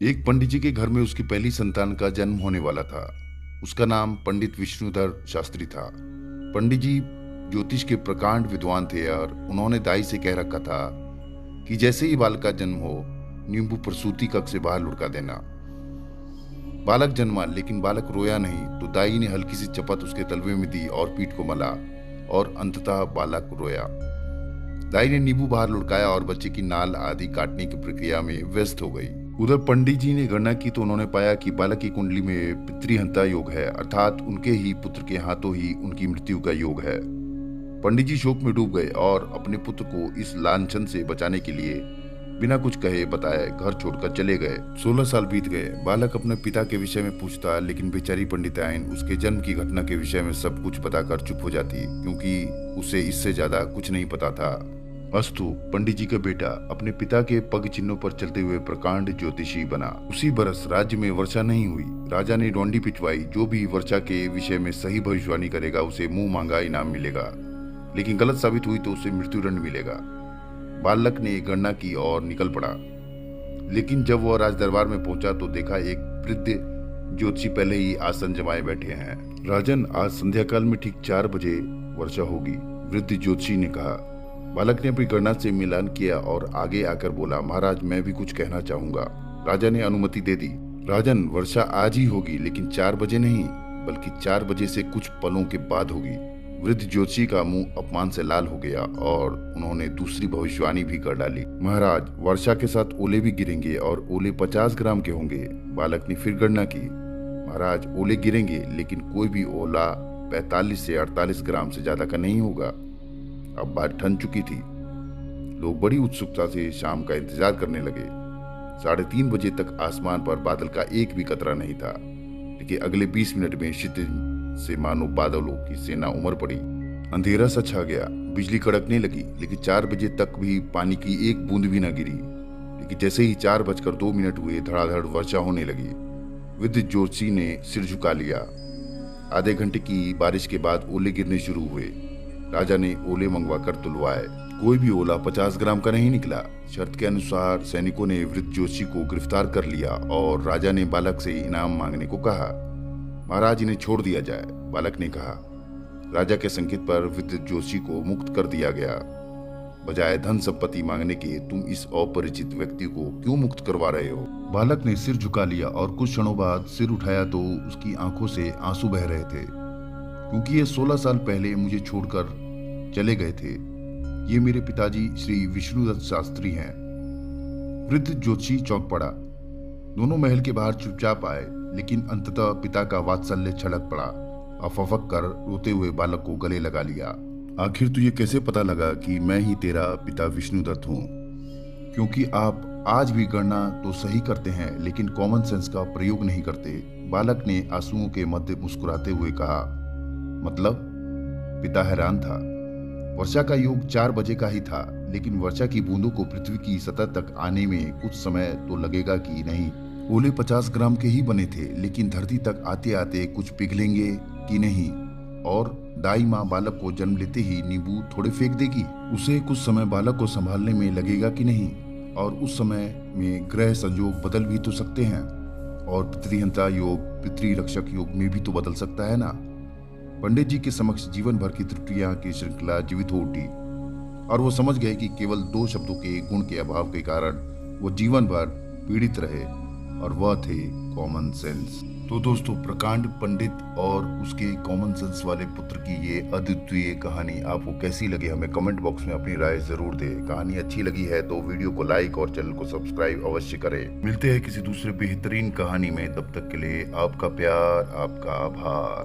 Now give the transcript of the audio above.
एक पंडित जी के घर में उसकी पहली संतान का जन्म होने वाला था। उसका नाम पंडित विष्णुधर शास्त्री था। पंडित जी ज्योतिष के प्रकांड विद्वान थे और उन्होंने दाई से कह रखा था कि जैसे ही बालक का जन्म हो, नींबू प्रसूति कक्ष से बाहर लुढ़का देना। बालक जन्मा, लेकिन बालक रोया नहीं, तो दाई ने हल्की सी चपत उसके तलवे में दी और पीठ को मला, और अंततः बालक रोया। दाई ने नींबू बाहर लुढ़काया और बच्चे की नाल आदि काटने की प्रक्रिया में व्यस्त हो गई। उधर पंडित जी ने गणना की तो उन्होंने पाया कि बालक की कुंडली में पितृहंता योग है, अर्थात उनके ही पुत्र के हाथों ही उनकी मृत्यु का योग है। पंडित जी शोक में डूब गए और अपने पुत्र को इस लांछन से बचाने के लिए बिना कुछ कहे बताए घर छोड़कर चले गए। 16 साल बीत गए। बालक अपने पिता के विषय में पूछता, लेकिन बेचारी पंडिताइन उसके जन्म की घटना के विषय में सब कुछ बताकर चुप हो जाती, क्योंकि उसे इससे ज्यादा कुछ नहीं पता था। अस्तु पंडित जी का बेटा अपने पिता के पग चिन्हों पर चलते हुए प्रकांड ज्योतिषी बना। उसी बरस राज्य में वर्षा नहीं हुई। राजा ने डोंडी पिटवाई, जो भी वर्षा के विषय में सही भविष्यवाणी करेगा उसे मुंह मांगा इनाम मिलेगा, लेकिन गलत साबित हुई तो उसे मृत्युदंड मिलेगा। बालक ने गणना की और निकल पड़ा, लेकिन जब वह राज दरबार में पहुंचा तो देखा एक वृद्ध ज्योतिषी पहले ही आसन जमाए बैठे हैं। राजन, आज संध्या काल में ठीक 4 बजे वर्षा होगी, वृद्ध ज्योतिषी ने कहा। बालक ने अपनी गणना से मिलान किया और आगे आकर बोला, महाराज मैं भी कुछ कहना चाहूंगा। राजा ने अनुमति दे दी। राजन, वर्षा आज ही होगी, लेकिन 4 बजे नहीं, बल्कि 4 बजे से कुछ पलों के बाद होगी। वृद्ध ज्योतिषी का मुंह अपमान से लाल हो गया और उन्होंने दूसरी भविष्यवाणी भी कर डाली। महाराज, वर्षा के साथ ओले भी गिरेंगे और ओले 50 ग्राम के होंगे। बालक ने फिर गणना की। महाराज, ओले गिरेंगे, लेकिन कोई भी ओला 45 से 48 ग्राम से ज्यादा का नहीं होगा। अब बात ठन चुकी थी। लोग बड़ी उत्सुकता से शाम का इंतजार करने लगे। 3:30 बजे तक आसमान पर बादल का एक भी कतरा नहीं था, लेकिन अगले 20 मिनट में क्षितिज से मानो बादलों की सेना उमड़ पड़ी। अंधेरा सा छा गया, बिजली कड़कने लगी, लेकिन 4 बजे तक भी पानी की एक बूंद भी न गिरी। लेकिन जैसे ही 4:02 हुए, धड़ाधड़ वर्षा होने लगी। वृद्ध ज्योतिषी ने सिर झुका लिया। आधे घंटे की बारिश के बाद ओले गिरने शुरू हुए। राजा ने ओले मंगवा कर तुलवाए। कोई भी ओला 50 ग्राम का नहीं निकला। शर्त के अनुसार सैनिकों ने वृद्ध जोशी को गिरफ्तार कर लिया और राजा ने बालक से इनाम मांगने को कहा। महाराज, इन्हें छोड़ दिया जाए, बालक ने कहा। राजा के संकेत पर वृद्ध जोशी को मुक्त कर दिया गया। बजाय धन संपत्ति मांगने के तुम इस अपरिचित व्यक्ति को क्यों मुक्त करवा रहे हो? बालक ने सिर झुका लिया और कुछ क्षणों बाद सिर उठाया तो उसकी आंखों से आंसू बह रहे थे, क्योंकि ये 16 साल पहले मुझे छोड़कर चले गए थे। ये मेरे पिताजी श्री विष्णुदत्त शास्त्री हैं। वृद्ध ज्योतिषी चौंक पड़ा। दोनों महल के बाहर चुपचाप आए, लेकिन अंततः पिता का वात्सल्य छलक पड़ा। अफक कर रोते हुए बालक को गले लगा लिया। आखिर तुझे कैसे पता लगा कि मैं ही तेरा पिता विष्णुदत्त हूँ? क्योंकि आप आज भी गणना तो सही करते हैं, लेकिन कॉमन सेंस का प्रयोग नहीं करते, बालक ने आंसुओं के मध्य मुस्कुराते हुए कहा। मतलब? पिता हैरान था। वर्षा का योग 4 बजे का ही था, लेकिन वर्षा की बूंदों को पृथ्वी की सतह तक आने में कुछ समय तो लगेगा कि नहीं? ओले 50 ग्राम के ही बने थे, लेकिन धरती तक आते आते कुछ पिघलेंगे कि नहीं? और दाई माँ बालक को जन्म लेते ही नींबू थोड़े फेंक देगी? उसे कुछ समय बालक को संभालने में लगेगा कि नहीं? और उस समय में ग्रह संयोग बदल भी तो सकते हैं, और पितृहंता योग पितृरक्षक योग में भी तो बदल सकता है ना? पंडित जी के समक्ष जीवन भर की त्रुटियां की श्रृंखला जीवित हो उठी, और वो समझ गए कि केवल 2 शब्दों के गुण के अभाव के कारण वो जीवन भर पीड़ित रहे, और वह थे कॉमन सेंस। तो दोस्तों, प्रकांड पंडित और उसके कॉमन सेंस वाले पुत्र की ये अद्वितीय कहानी आपको कैसी लगी? हमें कमेंट बॉक्स में अपनी राय जरूर दें। कहानी अच्छी लगी है तो वीडियो को लाइक और चैनल को सब्सक्राइब अवश्य करें। मिलते हैं किसी दूसरे बेहतरीन कहानी में। तब तक के लिए आपका प्यार, आपका आभार।